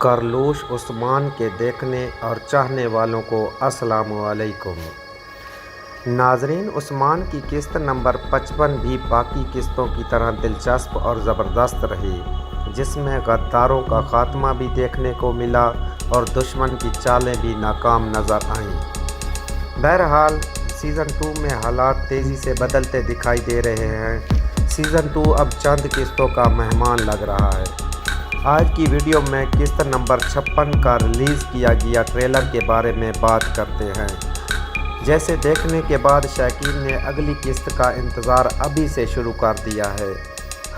कारलोश उस्मान के देखने और चाहने वालों को अस्सलाम वालेकुम। नाज़रीन, उस्मान की किस्त नंबर 55 भी बाकी किस्तों की तरह दिलचस्प और ज़बरदस्त रही, जिसमें गद्दारों का खात्मा भी देखने को मिला और दुश्मन की चालें भी नाकाम नज़र आईं। बहरहाल सीज़न 2 में हालात तेज़ी से बदलते दिखाई दे रहे हैं। सीज़न 2 अब चंद किस्तों का मेहमान लग रहा है। आज की वीडियो में किस्त नंबर 56 का रिलीज़ किया गया ट्रेलर के बारे में बात करते हैं। जैसे देखने के बाद शौकीन ने अगली किस्त का इंतज़ार अभी से शुरू कर दिया है।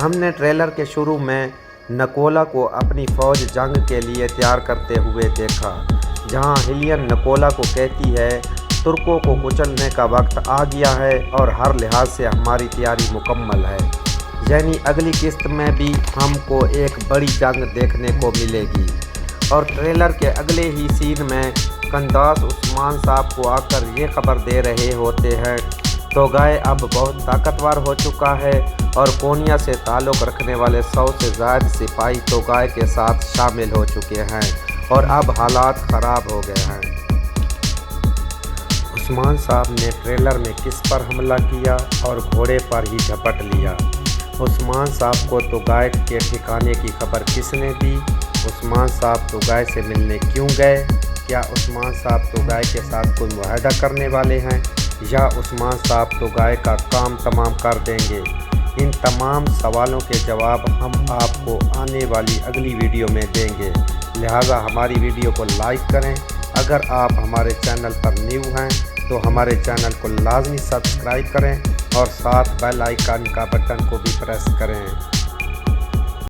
हमने ट्रेलर के शुरू में नकोला को अपनी फ़ौज जंग के लिए तैयार करते हुए देखा, जहां हिलियन नकोला को कहती है तुर्कों को कुचलने का वक्त आ गया है और हर लिहाज से हमारी तैयारी मुकम्मल है। यानी अगली किस्त में भी हमको एक बड़ी जंग देखने को मिलेगी। और ट्रेलर के अगले ही सीन में कंदास उस्मान साहब को आकर ये खबर दे रहे होते हैं तोगाय अब बहुत ताकतवर हो चुका है और कोनिया से ताल्लुक़ रखने वाले 100 से ज़्यादा सिपाही तोगाय के साथ शामिल हो चुके हैं और अब हालात ख़राब हो गए हैं। उस्मान साहब ने ट्रेलर में किस पर हमला किया और घोड़े पर ही झपट लिया। उस्मान साहब को तोगाय के ठिकाने की खबर किसने दी? उस्मान साहब तोगाय से मिलने क्यों गए? क्या उस्मान साहब तोगाय के साथ कोई मुआहदा करने वाले हैं या उस्मान साहब तोगाय का काम तमाम कर देंगे? इन तमाम सवालों के जवाब हम आपको आने वाली अगली वीडियो में देंगे, लिहाजा हमारी वीडियो को लाइक करें। अगर आप हमारे चैनल पर न्यू हैं तो हमारे चैनल को लाजमी सब्सक्राइब करें और साथ बेल आइकन का बटन को भी प्रेस करें।